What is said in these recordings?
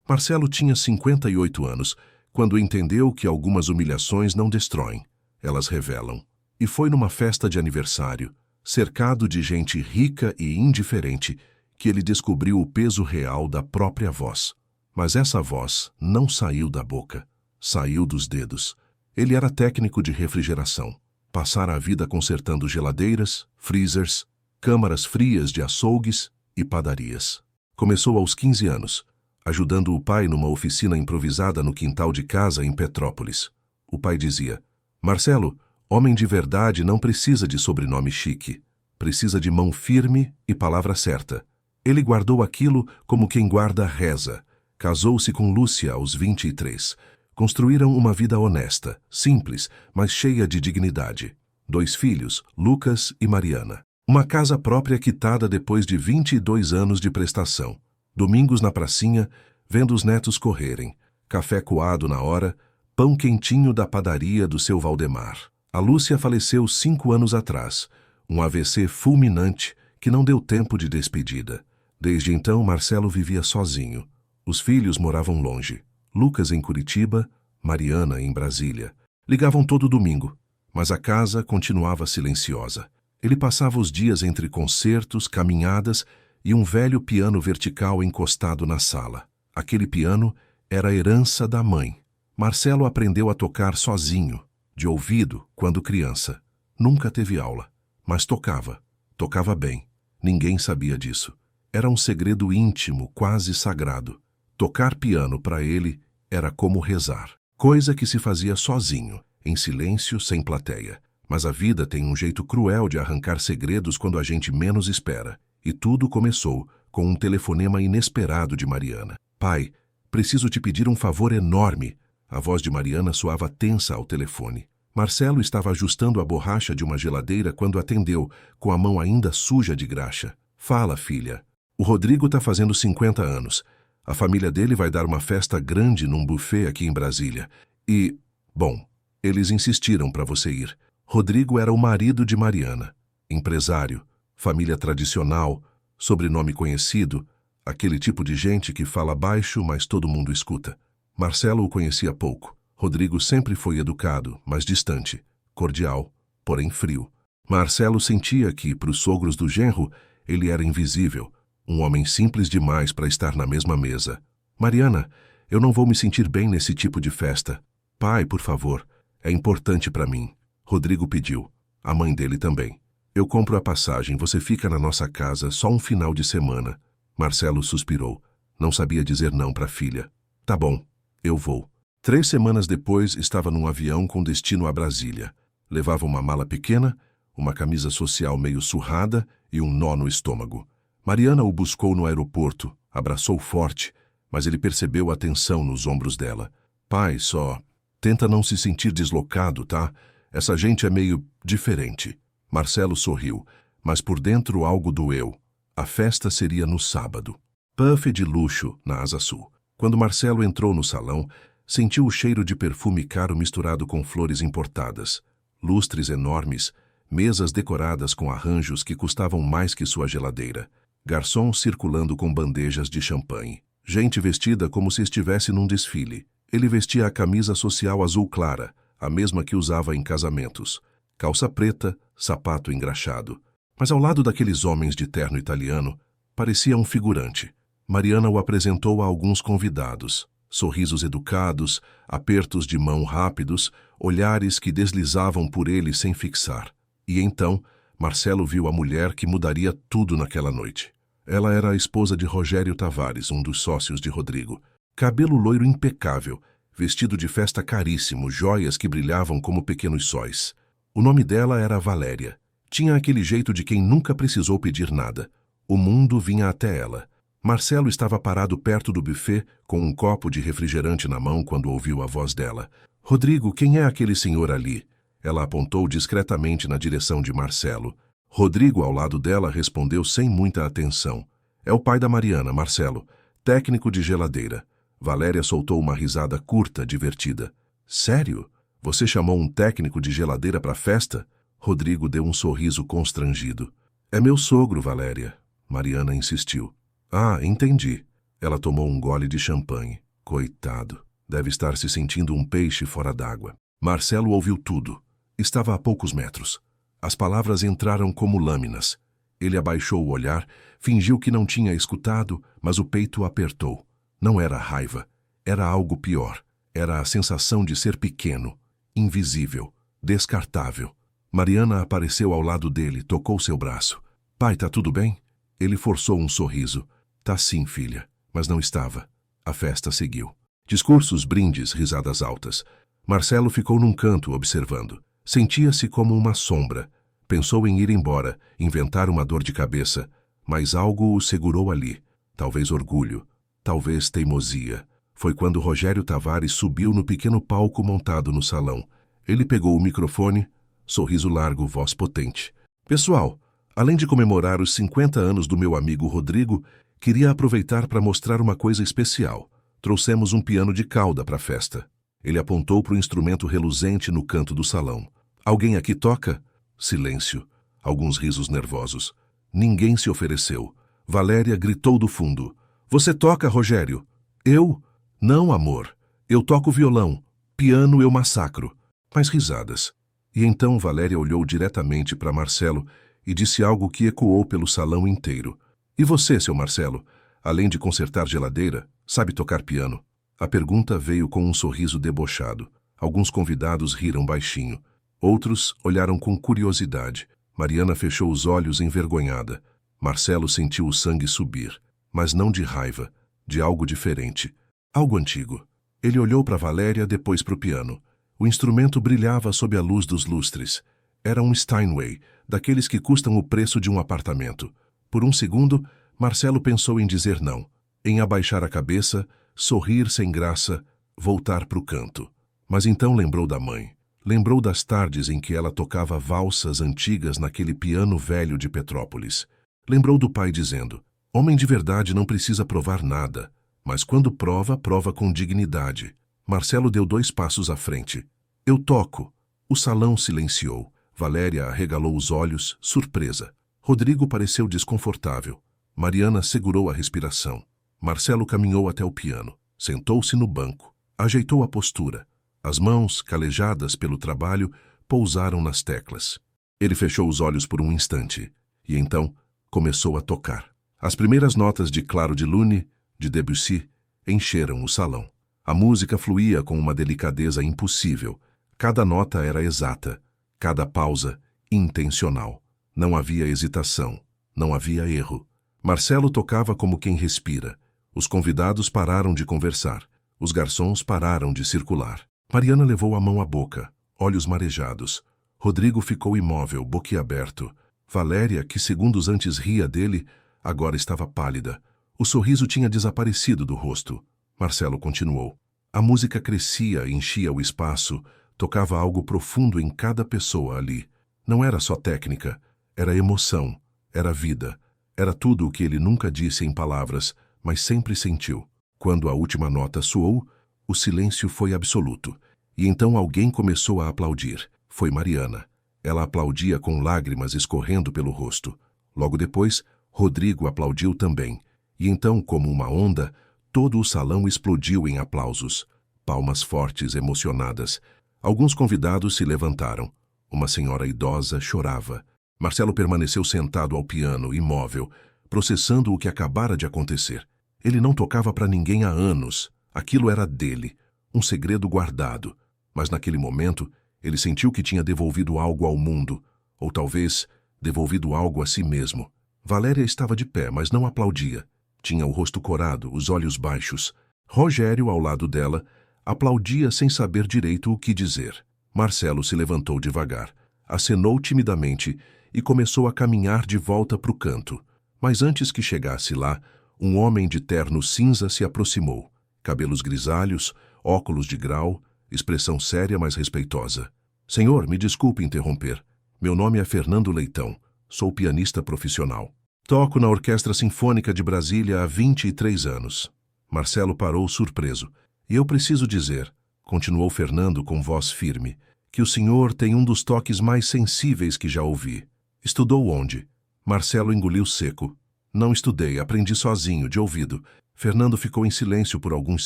Marcelo tinha 58 anos quando entendeu que algumas humilhações não destroem, elas revelam. E foi numa festa de aniversário, cercado de gente rica e indiferente, que ele descobriu o peso real da própria voz. Mas essa voz não saiu da boca, saiu dos dedos. Ele era técnico de refrigeração. Passara a vida consertando geladeiras, freezers, câmaras frias de açougues e padarias. Começou aos 15 anos, ajudando o pai numa oficina improvisada no quintal de casa em Petrópolis. O pai dizia: Marcelo, homem de verdade não precisa de sobrenome chique. Precisa de mão firme e palavra certa. Ele guardou aquilo como quem guarda reza. Casou-se com Lúcia aos 23. Construíram uma vida honesta, simples, mas cheia de dignidade. 2 filhos, Lucas e Mariana. Uma casa própria quitada depois de 22 anos de prestação. Domingos na pracinha, vendo os netos correrem. Café coado na hora, pão quentinho da padaria do seu Valdemar. A Lúcia faleceu 5 anos atrás, um AVC fulminante que não deu tempo de despedida. Desde então, Marcelo vivia sozinho. Os filhos moravam longe. Lucas em Curitiba, Mariana em Brasília. Ligavam todo domingo, mas a casa continuava silenciosa. Ele passava os dias entre concertos, caminhadas e um velho piano vertical encostado na sala. Aquele piano era a herança da mãe. Marcelo aprendeu a tocar sozinho, de ouvido, quando criança. Nunca teve aula, mas tocava. Tocava bem. Ninguém sabia disso. Era um segredo íntimo, quase sagrado. Tocar piano para ele era como rezar. Coisa que se fazia sozinho, em silêncio, sem plateia. Mas a vida tem um jeito cruel de arrancar segredos quando a gente menos espera. E tudo começou com um telefonema inesperado de Mariana. Pai, preciso te pedir um favor enorme. A voz de Mariana soava tensa ao telefone. Marcelo estava ajustando a borracha de uma geladeira quando atendeu, com a mão ainda suja de graxa. Fala, filha. O Rodrigo está fazendo 50 anos. A família dele vai dar uma festa grande num buffet aqui em Brasília. E, bom, eles insistiram para você ir. Rodrigo era o marido de Mariana. Empresário, família tradicional, sobrenome conhecido, aquele tipo de gente que fala baixo, mas todo mundo escuta. Marcelo o conhecia pouco. Rodrigo sempre foi educado, mas distante, cordial, porém frio. Marcelo sentia que, para os sogros do genro, ele era invisível, um homem simples demais para estar na mesma mesa. Mariana, eu não vou me sentir bem nesse tipo de festa. Pai, por favor, é importante para mim. Rodrigo pediu. A mãe dele também. Eu compro a passagem, você fica na nossa casa só um final de semana. Marcelo suspirou. Não sabia dizer não para a filha. Tá bom, eu vou. 3 semanas depois, estava num avião com destino a Brasília. Levava uma mala pequena, uma camisa social meio surrada e um nó no estômago. Mariana o buscou no aeroporto, abraçou forte, mas ele percebeu a tensão nos ombros dela. Pai, só tenta não se sentir deslocado, tá? Essa gente é meio diferente. Marcelo sorriu, mas por dentro algo doeu. A festa seria no sábado. Puff de luxo na Asa Sul. Quando Marcelo entrou no salão, sentiu o cheiro de perfume caro misturado com flores importadas. Lustres enormes, mesas decoradas com arranjos que custavam mais que sua geladeira. Garçons circulando com bandejas de champanhe. Gente vestida como se estivesse num desfile. Ele vestia a camisa social azul clara, a mesma que usava em casamentos. Calça preta, sapato engraxado. Mas ao lado daqueles homens de terno italiano, parecia um figurante. Mariana o apresentou a alguns convidados. Sorrisos educados, apertos de mão rápidos, olhares que deslizavam por ele sem fixar. E então, Marcelo viu a mulher que mudaria tudo naquela noite. Ela era a esposa de Rogério Tavares, um dos sócios de Rodrigo. Cabelo loiro impecável, vestido de festa caríssimo, joias que brilhavam como pequenos sóis. O nome dela era Valéria. Tinha aquele jeito de quem nunca precisou pedir nada. O mundo vinha até ela. Marcelo estava parado perto do buffet, com um copo de refrigerante na mão quando ouviu a voz dela. Rodrigo, quem é aquele senhor ali? Ela apontou discretamente na direção de Marcelo. Rodrigo, ao lado dela, respondeu sem muita atenção. É o pai da Mariana, Marcelo, técnico de geladeira. Valéria soltou uma risada curta, divertida. Sério? Você chamou um técnico de geladeira para a festa? Rodrigo deu um sorriso constrangido. É meu sogro, Valéria. Mariana insistiu. Ah, entendi. Ela tomou um gole de champanhe. Coitado, deve estar se sentindo um peixe fora d'água. Marcelo ouviu tudo. Estava a poucos metros. As palavras entraram como lâminas. Ele abaixou o olhar, fingiu que não tinha escutado, mas o peito apertou. Não era raiva. Era algo pior. Era a sensação de ser pequeno, invisível, descartável. Mariana apareceu ao lado dele, tocou seu braço. Pai, tá tudo bem? Ele forçou um sorriso. Tá sim, filha. Mas não estava. A festa seguiu. Discursos, brindes, risadas altas. Marcelo ficou num canto observando. Sentia-se como uma sombra. Pensou em ir embora, inventar uma dor de cabeça, mas algo o segurou ali. Talvez orgulho, talvez teimosia. Foi quando Rogério Tavares subiu no pequeno palco montado no salão. Ele pegou o microfone, sorriso largo, voz potente. Pessoal, além de comemorar os 50 anos do meu amigo Rodrigo, queria aproveitar para mostrar uma coisa especial. Trouxemos um piano de cauda para a festa. Ele apontou para o instrumento reluzente no canto do salão. Alguém aqui toca? Silêncio. Alguns risos nervosos. Ninguém se ofereceu. Valéria gritou do fundo. Você toca, Rogério? Eu? Não, amor. Eu toco violão. Piano eu massacro. Mais risadas. E então Valéria olhou diretamente para Marcelo e disse algo que ecoou pelo salão inteiro. E você, seu Marcelo? Além de consertar geladeira, sabe tocar piano? A pergunta veio com um sorriso debochado. Alguns convidados riram baixinho. Outros olharam com curiosidade. Mariana fechou os olhos envergonhada. Marcelo sentiu o sangue subir, mas não de raiva, de algo diferente. Algo antigo. Ele olhou para Valéria, depois para o piano. O instrumento brilhava sob a luz dos lustres. Era um Steinway, daqueles que custam o preço de um apartamento. Por um segundo, Marcelo pensou em dizer não, em abaixar a cabeça, sorrir sem graça, voltar para o canto. Mas então lembrou da mãe. Lembrou das tardes em que ela tocava valsas antigas naquele piano velho de Petrópolis. Lembrou do pai dizendo, homem de verdade não precisa provar nada, mas quando prova, prova com dignidade. Marcelo deu 2 passos à frente. Eu toco. O salão silenciou. Valéria arregalou os olhos, surpresa. Rodrigo pareceu desconfortável. Mariana segurou a respiração. Marcelo caminhou até o piano. Sentou-se no banco. Ajeitou a postura. As mãos, calejadas pelo trabalho, pousaram nas teclas. Ele fechou os olhos por um instante. E então começou a tocar. As primeiras notas de Claro de Lune, de Debussy, encheram o salão. A música fluía com uma delicadeza impossível. Cada nota era exata. Cada pausa, intencional. Não havia hesitação. Não havia erro. Marcelo tocava como quem respira. Os convidados pararam de conversar. Os garçons pararam de circular. Mariana levou a mão à boca, olhos marejados. Rodrigo ficou imóvel, boquiaberto. Valéria, que segundos antes ria dele, agora estava pálida. O sorriso tinha desaparecido do rosto. Marcelo continuou. A música crescia, enchia o espaço, tocava algo profundo em cada pessoa ali. Não era só técnica, era emoção, era vida. Era tudo o que ele nunca disse em palavras, mas sempre sentiu. Quando a última nota soou, o silêncio foi absoluto. E então alguém começou a aplaudir. Foi Mariana. Ela aplaudia com lágrimas escorrendo pelo rosto. Logo depois, Rodrigo aplaudiu também. E então, como uma onda, todo o salão explodiu em aplausos. Palmas fortes, emocionadas. Alguns convidados se levantaram. Uma senhora idosa chorava. Marcelo permaneceu sentado ao piano, imóvel, processando o que acabara de acontecer. Ele não tocava para ninguém há anos. Aquilo era dele, um segredo guardado. Mas naquele momento, ele sentiu que tinha devolvido algo ao mundo, ou talvez devolvido algo a si mesmo. Valéria estava de pé, mas não aplaudia. Tinha o rosto corado, os olhos baixos. Rogério, ao lado dela, aplaudia sem saber direito o que dizer. Marcelo se levantou devagar, acenou timidamente e começou a caminhar de volta para o canto. Mas antes que chegasse lá, um homem de terno cinza se aproximou. Cabelos grisalhos, óculos de grau, expressão séria, mas respeitosa. Senhor, me desculpe interromper. Meu nome é Fernando Leitão. Sou pianista profissional. Toco na Orquestra Sinfônica de Brasília há 23 anos. Marcelo parou surpreso. E eu preciso dizer, continuou Fernando com voz firme, que o senhor tem um dos toques mais sensíveis que já ouvi. Estudou onde? Marcelo engoliu seco. Não estudei, aprendi sozinho, de ouvido. Fernando ficou em silêncio por alguns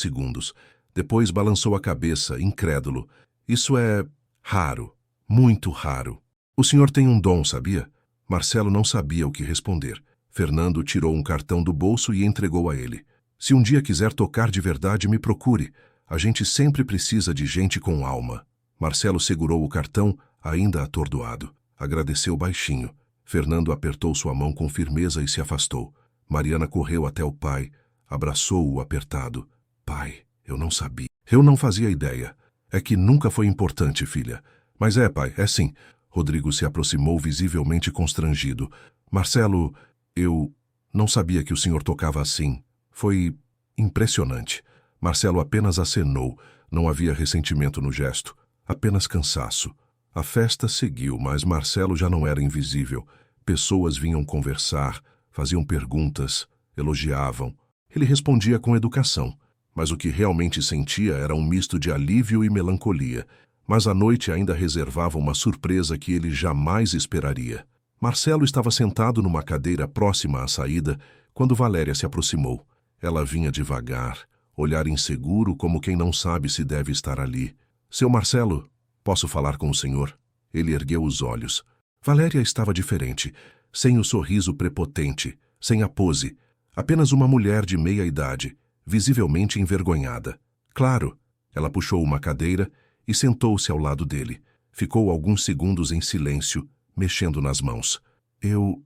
segundos. Depois balançou a cabeça, incrédulo. Isso é raro, muito raro. O senhor tem um dom, sabia? Marcelo não sabia o que responder. Fernando tirou um cartão do bolso e entregou a ele. Se um dia quiser tocar de verdade, me procure. A gente sempre precisa de gente com alma. Marcelo segurou o cartão, ainda atordoado. Agradeceu baixinho. Fernando apertou sua mão com firmeza e se afastou. Mariana correu até o pai, abraçou-o apertado. Pai, eu não sabia. Eu não fazia ideia. É que nunca foi importante, filha. Mas é, pai, é sim. Rodrigo se aproximou visivelmente constrangido. Marcelo, eu não sabia que o senhor tocava assim. Foi impressionante. Marcelo apenas acenou. Não havia ressentimento no gesto. Apenas cansaço. A festa seguiu, mas Marcelo já não era invisível. Pessoas vinham conversar, faziam perguntas, elogiavam. Ele respondia com educação, mas o que realmente sentia era um misto de alívio e melancolia. Mas a noite ainda reservava uma surpresa que ele jamais esperaria. Marcelo estava sentado numa cadeira próxima à saída quando Valéria se aproximou. Ela vinha devagar, olhar inseguro como quem não sabe se deve estar ali. Seu Marcelo, posso falar com o senhor? Ele ergueu os olhos. Valéria estava diferente, sem o sorriso prepotente, sem a pose. Apenas uma mulher de meia idade, visivelmente envergonhada. Claro, ela puxou uma cadeira e sentou-se ao lado dele. Ficou alguns segundos em silêncio, mexendo nas mãos. Eu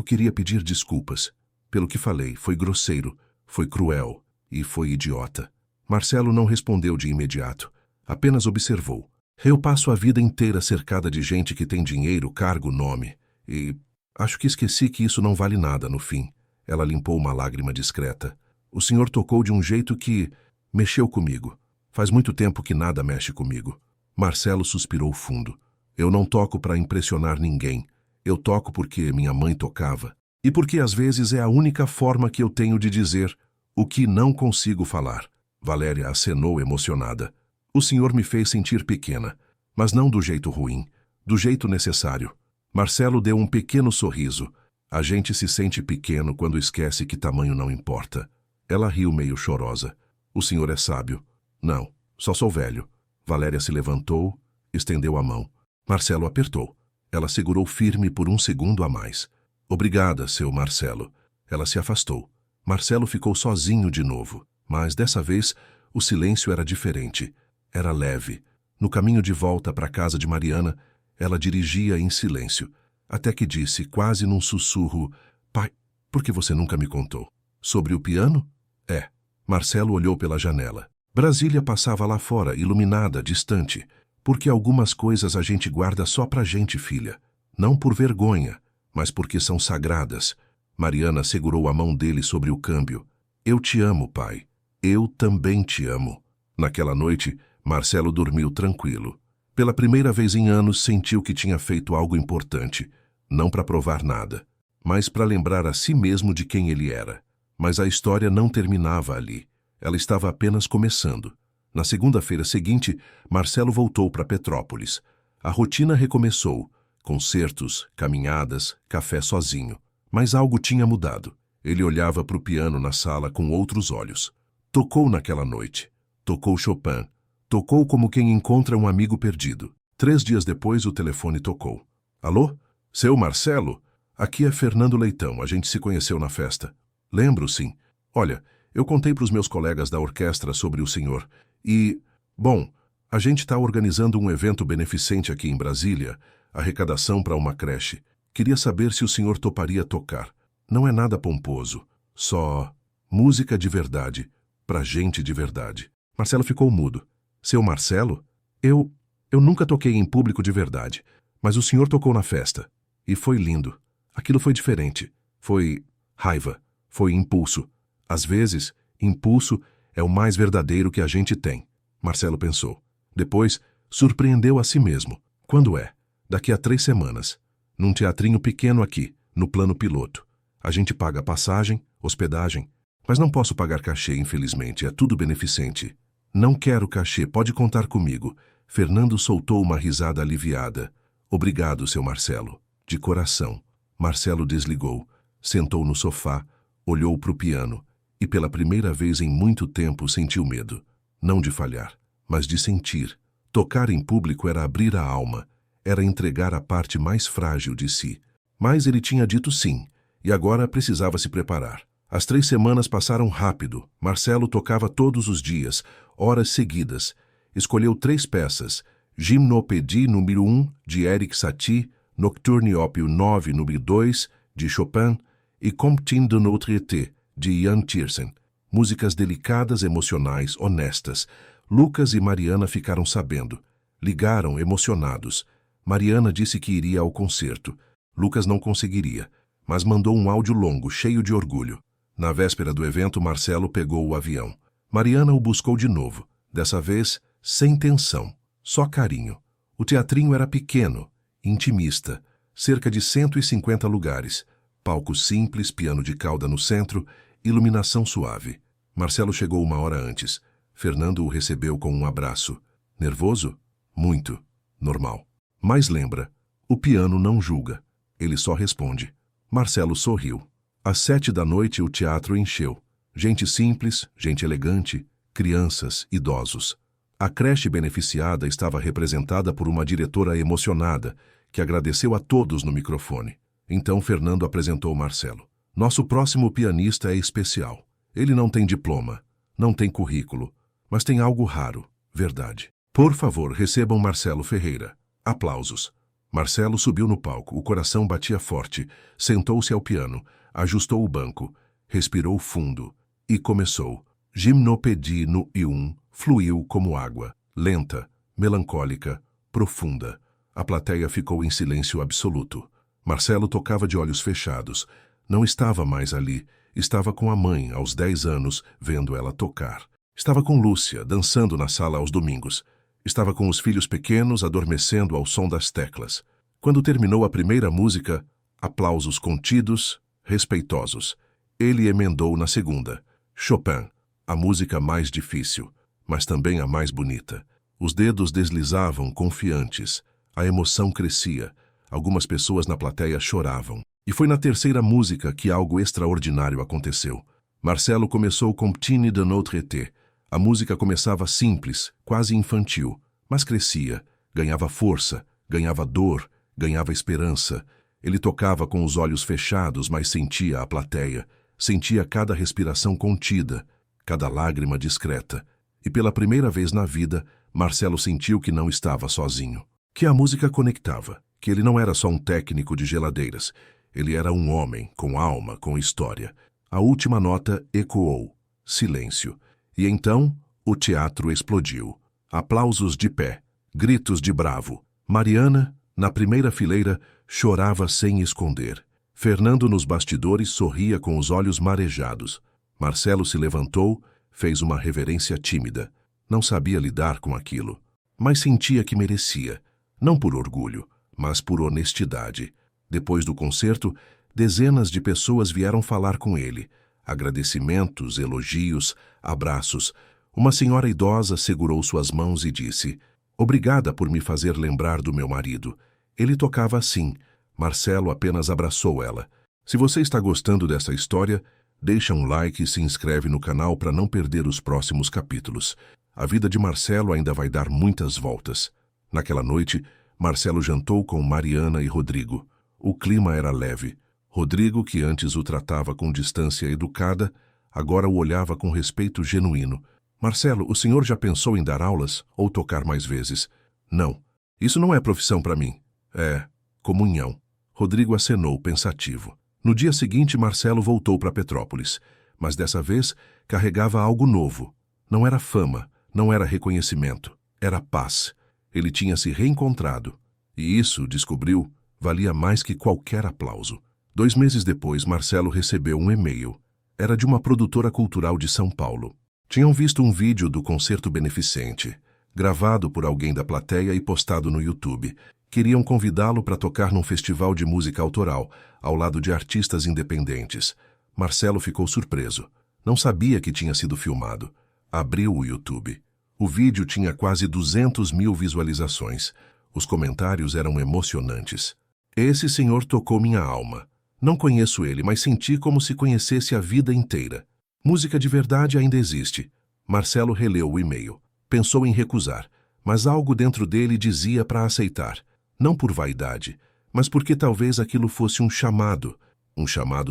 queria pedir desculpas. Pelo que falei, foi grosseiro, foi cruel e foi idiota. Marcelo não respondeu de imediato. Apenas observou. Eu passo a vida inteira cercada de gente que tem dinheiro, cargo, nome. E acho que esqueci que isso não vale nada no fim. Ela limpou uma lágrima discreta. O senhor tocou de um jeito que mexeu comigo. Faz muito tempo que nada mexe comigo. Marcelo suspirou fundo. Eu não toco para impressionar ninguém. Eu toco porque minha mãe tocava. E porque às vezes é a única forma que eu tenho de dizer o que não consigo falar. Valéria acenou emocionada. O senhor me fez sentir pequena, mas não do jeito ruim, do jeito necessário. Marcelo deu um pequeno sorriso. A gente se sente pequeno quando esquece que tamanho não importa. Ela riu meio chorosa. O senhor é sábio. Não, só sou velho. Valéria se levantou, estendeu a mão. Marcelo apertou. Ela segurou firme por um segundo a mais. Obrigada, seu Marcelo. Ela se afastou. Marcelo ficou sozinho de novo, mas dessa vez o silêncio era diferente. Era leve. No caminho de volta para a casa de Mariana, ela dirigia em silêncio, até que disse, quase num sussurro, pai, por que você nunca me contou? Sobre o piano? É. Marcelo olhou pela janela. Brasília passava lá fora, iluminada, distante, porque algumas coisas a gente guarda só pra gente, filha. Não por vergonha, mas porque são sagradas. Mariana segurou a mão dele sobre o câmbio. Eu te amo, pai. Eu também te amo. Naquela noite, Marcelo dormiu tranquilo. Pela primeira vez em anos, sentiu que tinha feito algo importante. Não para provar nada, mas para lembrar a si mesmo de quem ele era. Mas a história não terminava ali. Ela estava apenas começando. Na segunda-feira seguinte, Marcelo voltou para Petrópolis. A rotina recomeçou. Concertos, caminhadas, café sozinho. Mas algo tinha mudado. Ele olhava para o piano na sala com outros olhos. Tocou naquela noite. Tocou Chopin. Tocou como quem encontra um amigo perdido. 3 dias depois, o telefone tocou. Alô? Seu Marcelo? Aqui é Fernando Leitão. A gente se conheceu na festa. Lembro, sim. Olha, eu contei para os meus colegas da orquestra sobre o senhor. E, bom, a gente está organizando um evento beneficente aqui em Brasília, arrecadação para uma creche. Queria saber se o senhor toparia tocar. Não é nada pomposo, só música de verdade, pra gente de verdade. Marcelo ficou mudo. Seu Marcelo? Eu nunca toquei em público de verdade, mas o senhor tocou na festa. E foi lindo. Aquilo foi diferente. Foi raiva. Foi impulso. Às vezes, impulso é o mais verdadeiro que a gente tem. Marcelo pensou. Depois, surpreendeu a si mesmo. Quando é? Daqui a 3 semanas. Num teatrinho pequeno aqui, no plano piloto. A gente paga passagem, hospedagem, mas não posso pagar cachê, infelizmente. É tudo beneficente. Não quero cachê, pode contar comigo. Fernando soltou uma risada aliviada. Obrigado, seu Marcelo. De coração. Marcelo desligou, sentou no sofá, olhou para o piano E pela primeira vez em muito tempo sentiu medo, não de falhar, mas de sentir. Tocar em público era abrir a alma, era entregar a parte mais frágil de si. Mas ele tinha dito sim, e agora precisava se preparar. As 3 semanas passaram rápido. Marcelo tocava todos os dias, horas seguidas. Escolheu 3 peças: Gymnopédie número 1, de Erik Satie, Nocturne Opus 9, número 2, de Chopin, e Comptine de notre été, de Jan Tiersen. Músicas delicadas, emocionais, honestas. Lucas e Mariana ficaram sabendo. Ligaram, emocionados. Mariana disse que iria ao concerto. Lucas não conseguiria, mas mandou um áudio longo, cheio de orgulho. Na véspera do evento, Marcelo pegou o avião. Mariana o buscou de novo, dessa vez sem tensão, só carinho. O teatrinho era pequeno, intimista, cerca de 150 lugares, palco simples, piano de cauda no centro, iluminação suave. Marcelo chegou 1 hora antes. Fernando o recebeu com um abraço. Nervoso? Muito. Normal. Mas lembra, o piano não julga. Ele só responde. Marcelo sorriu. Às 7 da noite o teatro encheu. Gente simples, gente elegante, crianças, idosos. A creche beneficiada estava representada por uma diretora emocionada, que agradeceu a todos no microfone. Então Fernando apresentou Marcelo. Nosso próximo pianista é especial. Ele não tem diploma, não tem currículo, mas tem algo raro, verdade. Por favor, recebam Marcelo Ferreira. Aplausos. Marcelo subiu no palco, o coração batia forte, sentou-se ao piano, ajustou o banco, respirou fundo e começou. Gymnopédie no I1 fluiu como água, lenta, melancólica, profunda. A plateia ficou em silêncio absoluto. Marcelo tocava de olhos fechados. Não estava mais ali. Estava com a mãe, aos 10 anos, vendo ela tocar. Estava com Lúcia, dançando na sala aos domingos. Estava com os filhos pequenos, adormecendo ao som das teclas. Quando terminou a primeira música, aplausos contidos, respeitosos. Ele emendou na segunda. Chopin, a música mais difícil, mas também a mais bonita. Os dedos deslizavam confiantes. A emoção crescia. Algumas pessoas na plateia choravam. E foi na terceira música que algo extraordinário aconteceu. Marcelo começou Comptine de notre été. A música começava simples, quase infantil, mas crescia, ganhava força, ganhava dor, ganhava esperança. Ele tocava com os olhos fechados, mas sentia a plateia, sentia cada respiração contida, cada lágrima discreta. E pela primeira vez na vida, Marcelo sentiu que não estava sozinho, que a música conectava, que ele não era só um técnico de geladeiras, ele era um homem com alma, com história. A última nota ecoou, silêncio. E então, o teatro explodiu. Aplausos de pé, gritos de bravo. Mariana, na primeira fileira, chorava sem esconder. Fernando, nos bastidores, sorria com os olhos marejados. Marcelo se levantou, fez uma reverência tímida. Não sabia lidar com aquilo, mas sentia que merecia, não por orgulho, mas por honestidade. Depois do concerto, dezenas de pessoas vieram falar com ele. Agradecimentos, elogios, abraços. Uma senhora idosa segurou suas mãos e disse: "Obrigada por me fazer lembrar do meu marido. Ele tocava assim." Marcelo apenas abraçou ela. Se você está gostando dessa história, deixa um like e se inscreve no canal para não perder os próximos capítulos. A vida de Marcelo ainda vai dar muitas voltas. Naquela noite, Marcelo jantou com Mariana e Rodrigo. O clima era leve. Rodrigo, que antes o tratava com distância educada, agora o olhava com respeito genuíno. "Marcelo, o senhor já pensou em dar aulas ou tocar mais vezes?" "Não. Isso não é profissão para mim. É comunhão." Rodrigo acenou, pensativo. No dia seguinte, Marcelo voltou para Petrópolis, mas dessa vez carregava algo novo. Não era fama, não era reconhecimento, era paz. Ele tinha se reencontrado. E isso, descobriu, valia mais que qualquer aplauso. 2 meses depois, Marcelo recebeu um e-mail. Era de uma produtora cultural de São Paulo. Tinham visto um vídeo do concerto beneficente, gravado por alguém da plateia e postado no YouTube. Queriam convidá-lo para tocar num festival de música autoral, ao lado de artistas independentes. Marcelo ficou surpreso. Não sabia que tinha sido filmado. Abriu o YouTube. O vídeo tinha quase 200.000 visualizações. Os comentários eram emocionantes. "Esse senhor tocou minha alma. Não conheço ele, mas senti como se conhecesse a vida inteira." Música de verdade ainda existe. Marcelo releu o e-mail. Pensou em recusar, mas algo dentro dele dizia para aceitar. Não por vaidade, mas porque talvez aquilo fosse um chamado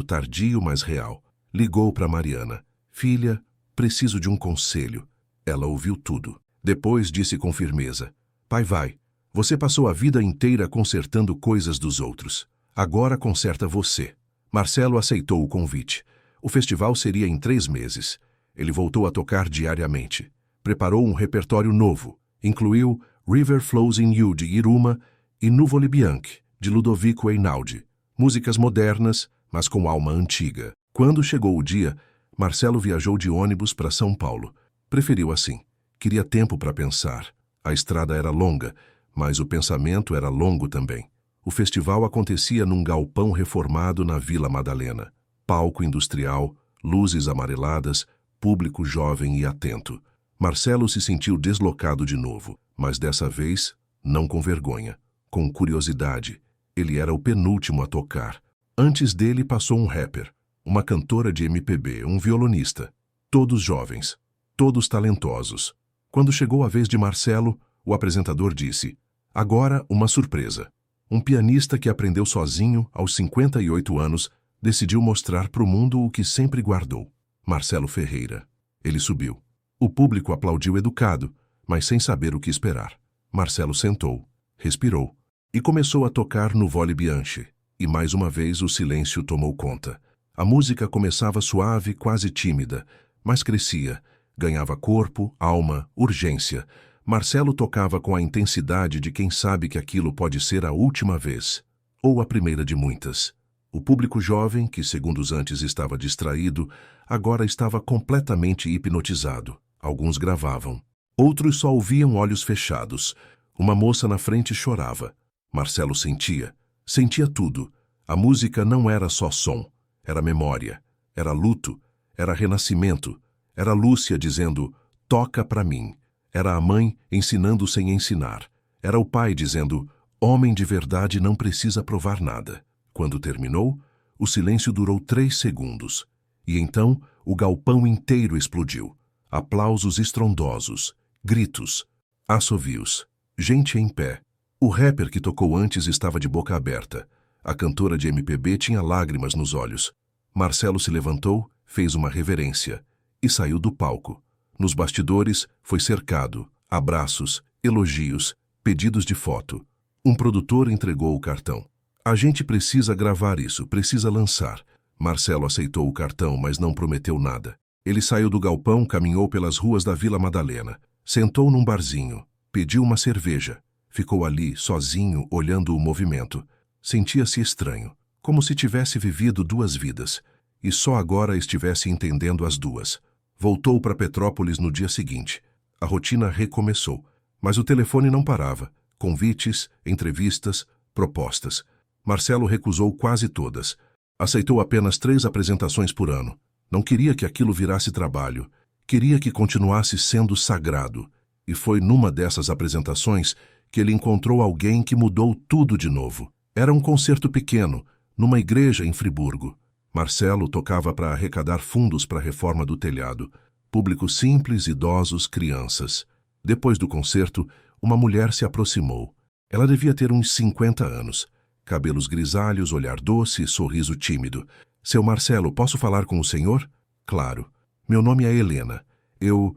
tardio, mas real. Ligou para Mariana. Filha, preciso de um conselho. Ela ouviu tudo. Depois disse com firmeza: Pai, vai. Você passou a vida inteira consertando coisas dos outros. Agora conserta você. Marcelo aceitou o convite. O festival seria em 3 meses. Ele voltou a tocar diariamente. Preparou um repertório novo. Incluiu River Flows in You, de Iruma, e Nuvole Bianche, de Ludovico Einaudi. Músicas modernas, mas com alma antiga. Quando chegou o dia, Marcelo viajou de ônibus para São Paulo. Preferiu assim. Queria tempo para pensar. A estrada era longa, mas o pensamento era longo também. O festival acontecia num galpão reformado na Vila Madalena. Palco industrial, luzes amareladas, público jovem e atento. Marcelo se sentiu deslocado de novo, mas dessa vez, não com vergonha, com curiosidade. Ele era o penúltimo a tocar. Antes dele passou um rapper, uma cantora de MPB, um violonista. Todos jovens, todos talentosos. Quando chegou a vez de Marcelo, o apresentador disse: Agora uma surpresa. Um pianista que aprendeu sozinho, aos 58 anos, decidiu mostrar para o mundo o que sempre guardou. Marcelo Ferreira. Ele subiu. O público aplaudiu educado, mas sem saber o que esperar. Marcelo sentou, respirou e começou a tocar Nuvole Bianche. E mais uma vez o silêncio tomou conta. A música começava suave, quase tímida, mas crescia, ganhava corpo, alma, urgência. Marcelo tocava com a intensidade de quem sabe que aquilo pode ser a última vez, ou a primeira de muitas. O público jovem, que segundos antes estava distraído, agora estava completamente hipnotizado. Alguns gravavam. Outros só ouviam olhos fechados. Uma moça na frente chorava. Marcelo sentia tudo. A música não era só som, era memória, era luto, era renascimento, era Lúcia dizendo: toca pra mim. Era a mãe ensinando sem ensinar. Era o pai dizendo: homem de verdade não precisa provar nada. Quando terminou, o silêncio durou 3 segundos. E então o galpão inteiro explodiu. Aplausos estrondosos, gritos, assovios, gente em pé. O rapper que tocou antes estava de boca aberta. A cantora de MPB tinha lágrimas nos olhos. Marcelo se levantou, fez uma reverência e saiu do palco. Nos bastidores, foi cercado, abraços, elogios, pedidos de foto. Um produtor entregou o cartão. A gente precisa gravar isso, precisa lançar. Marcelo aceitou o cartão, mas não prometeu nada. Ele saiu do galpão, caminhou pelas ruas da Vila Madalena. Sentou num barzinho, pediu uma cerveja. Ficou ali, sozinho, olhando o movimento. Sentia-se estranho, como se tivesse vivido 2 vidas, e só agora estivesse entendendo as 2. Voltou para Petrópolis no dia seguinte. A rotina recomeçou, mas o telefone não parava. Convites, entrevistas, propostas. Marcelo recusou quase todas. Aceitou apenas 3 apresentações por ano. Não queria que aquilo virasse trabalho. Queria que continuasse sendo sagrado. E foi numa dessas apresentações que ele encontrou alguém que mudou tudo de novo. Era um concerto pequeno, numa igreja em Friburgo. Marcelo tocava para arrecadar fundos para a reforma do telhado. Público simples, idosos, crianças. Depois do concerto, uma mulher se aproximou. Ela devia ter uns 50 anos. Cabelos grisalhos, olhar doce, sorriso tímido. Seu Marcelo, posso falar com o senhor? Claro. Meu nome é Helena. Eu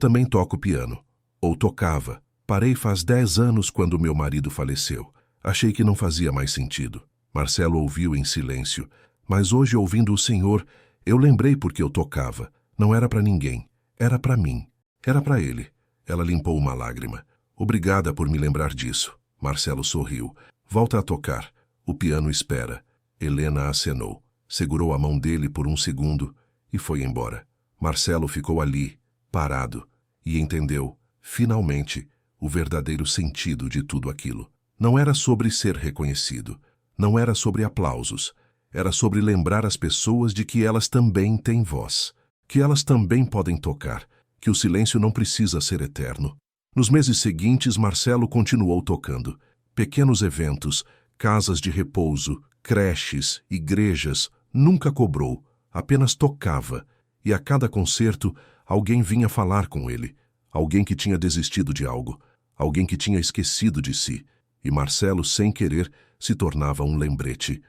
também toco piano. Ou tocava. Parei faz 10 anos quando meu marido faleceu. Achei que não fazia mais sentido. Marcelo ouviu em silêncio. Mas hoje, ouvindo o senhor, eu lembrei porque eu tocava. Não era para ninguém. Era para mim. Era para ele. Ela limpou uma lágrima. Obrigada por me lembrar disso. Marcelo sorriu. Volta a tocar. O piano espera. Helena acenou. Segurou a mão dele por um segundo e foi embora. Marcelo ficou ali, parado, e entendeu, finalmente, o verdadeiro sentido de tudo aquilo. Não era sobre ser reconhecido. Não era sobre aplausos. Era sobre lembrar as pessoas de que elas também têm voz. Que elas também podem tocar. Que o silêncio não precisa ser eterno. Nos meses seguintes, Marcelo continuou tocando. Pequenos eventos, casas de repouso, creches, igrejas, nunca cobrou, apenas tocava. e a cada concerto alguém vinha falar com ele, alguém que tinha desistido de algo, alguém que tinha esquecido de si, e Marcelo, sem querer, se tornava um lembrete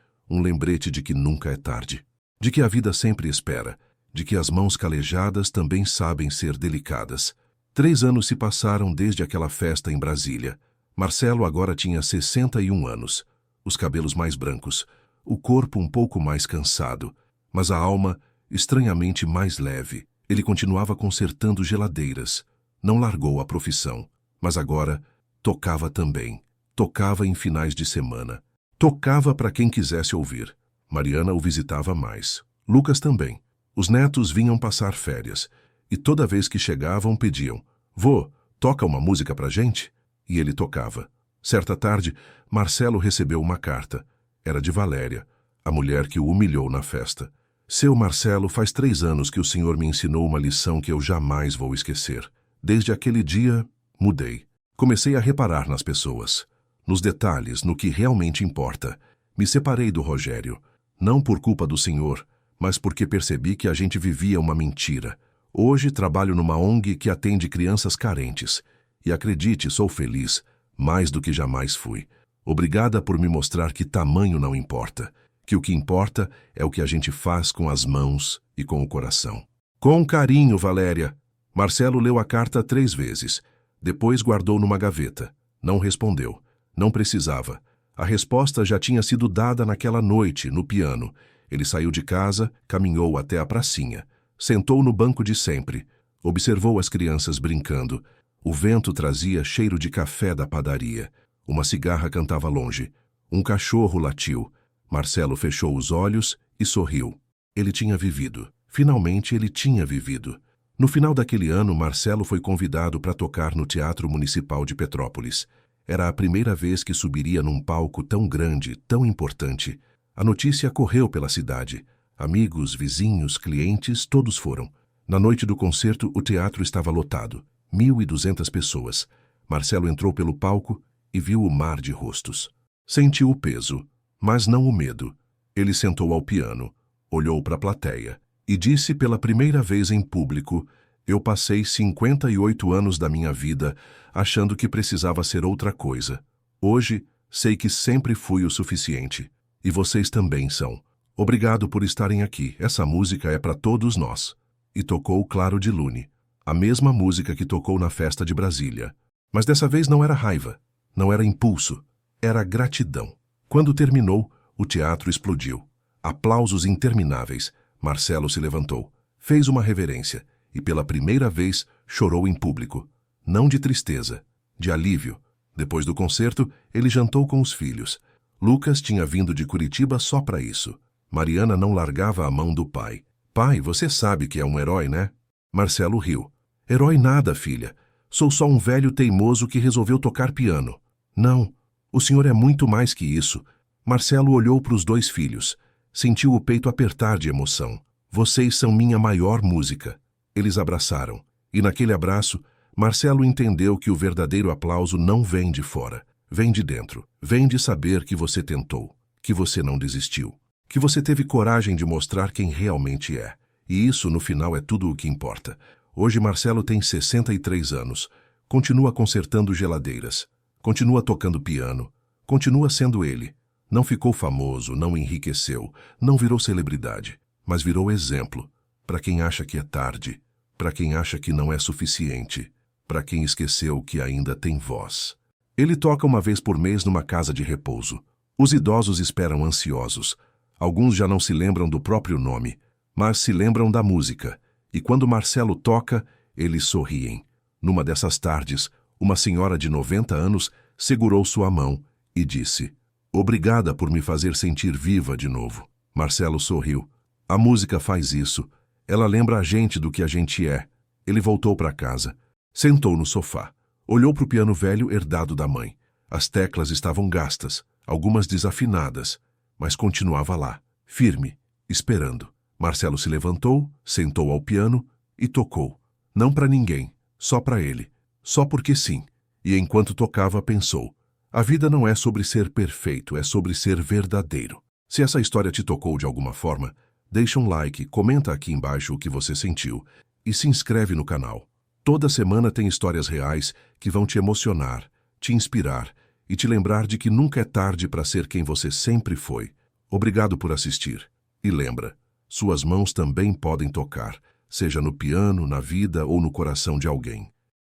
de que nunca é tarde, de que a vida sempre espera, de que as mãos calejadas também sabem ser delicadas. 3 anos se passaram desde aquela festa em Brasília. Marcelo agora tinha 61 anos, os cabelos mais brancos, o corpo um pouco mais cansado, mas a alma estranhamente mais leve. Ele continuava consertando geladeiras, não largou a profissão, mas agora tocava também. Tocava em finais de semana. Tocava para quem quisesse ouvir. Mariana o visitava mais. Lucas também. Os netos vinham passar férias, e toda vez que chegavam pediam: "Vô, toca uma música pra gente?" E ele tocava. Certa tarde, Marcelo recebeu uma carta. Era de Valéria, a mulher que o humilhou na festa. "Seu Marcelo, faz 3 anos que o senhor me ensinou uma lição que eu jamais vou esquecer. Desde aquele dia, mudei. Comecei a reparar nas pessoas, nos detalhes, no que realmente importa. Me separei do Rogério, não por culpa do senhor, mas porque percebi que a gente vivia uma mentira. Hoje trabalho numa ONG que atende crianças carentes. E acredite, sou feliz, mais do que jamais fui. Obrigada por me mostrar que tamanho não importa, que o que importa é o que a gente faz com as mãos e com o coração." "Com carinho, Valéria." Marcelo leu a carta 3 vezes. Depois guardou numa gaveta. Não respondeu. Não precisava. A resposta já tinha sido dada naquela noite, no piano. Ele saiu de casa, caminhou até a pracinha. Sentou no banco de sempre. Observou as crianças brincando. O vento trazia cheiro de café da padaria. Uma cigarra cantava longe. Um cachorro latiu. Marcelo fechou os olhos e sorriu. Ele tinha vivido. Finalmente ele tinha vivido. No final daquele ano, Marcelo foi convidado para tocar no Teatro Municipal de Petrópolis. Era a primeira vez que subiria num palco tão grande, tão importante. A notícia correu pela cidade. Amigos, vizinhos, clientes, todos foram. Na noite do concerto, o teatro estava lotado. 1.200 pessoas. Marcelo entrou pelo palco e viu o mar de rostos. Sentiu o peso, mas não o medo. Ele sentou ao piano, olhou para a plateia e disse pela primeira vez em público: "Eu passei 58 anos da minha vida achando que precisava ser outra coisa. Hoje, sei que sempre fui o suficiente. E vocês também são. Obrigado por estarem aqui. Essa música é para todos nós." E tocou Claro de Lune, a mesma música que tocou na festa de Brasília. Mas dessa vez não era raiva, não era impulso, era gratidão. Quando terminou, o teatro explodiu. Aplausos intermináveis. Marcelo se levantou, fez uma reverência e pela primeira vez chorou em público. Não de tristeza, de alívio. Depois do concerto, ele jantou com os filhos. Lucas tinha vindo de Curitiba só para isso. Mariana não largava a mão do pai. "Pai, você sabe que é um herói, né?" Marcelo riu. "Herói nada, filha. Sou só um velho teimoso que resolveu tocar piano." "Não, o senhor é muito mais que isso." Marcelo olhou para os 2 filhos. Sentiu o peito apertar de emoção. "Vocês são minha maior música." Eles abraçaram. E naquele abraço, Marcelo entendeu que o verdadeiro aplauso não vem de fora. Vem de dentro. Vem de saber que você tentou, que você não desistiu, que você teve coragem de mostrar quem realmente é. E isso, no final, é tudo o que importa. Hoje Marcelo tem 63 anos. Continua consertando geladeiras. Continua tocando piano. Continua sendo ele. Não ficou famoso, não enriqueceu, não virou celebridade, mas virou exemplo para quem acha que é tarde, para quem acha que não é suficiente, para quem esqueceu que ainda tem voz. Ele toca uma vez por mês numa casa de repouso. Os idosos esperam ansiosos. Alguns já não se lembram do próprio nome, mas se lembram da música. E quando Marcelo toca, eles sorriem. Numa dessas tardes, uma senhora de 90 anos segurou sua mão e disse: "Obrigada por me fazer sentir viva de novo." Marcelo sorriu. "A música faz isso. Ela lembra a gente do que a gente é." Ele voltou para casa. Sentou no sofá. Olhou para o piano velho herdado da mãe. As teclas estavam gastas, algumas desafinadas, mas continuava lá, firme, esperando. Marcelo se levantou, sentou ao piano e tocou. Não para ninguém, só para ele. Só porque sim. E enquanto tocava, pensou: a vida não é sobre ser perfeito, é sobre ser verdadeiro. Se essa história te tocou de alguma forma, Deixa um like, comenta aqui embaixo o que você sentiu e se inscreve no canal. Toda semana tem histórias reais que vão te emocionar, te inspirar e te lembrar de que nunca é tarde para ser quem você sempre foi. Obrigado por assistir. E lembra, suas mãos também podem tocar, seja no piano, na vida ou no coração de alguém.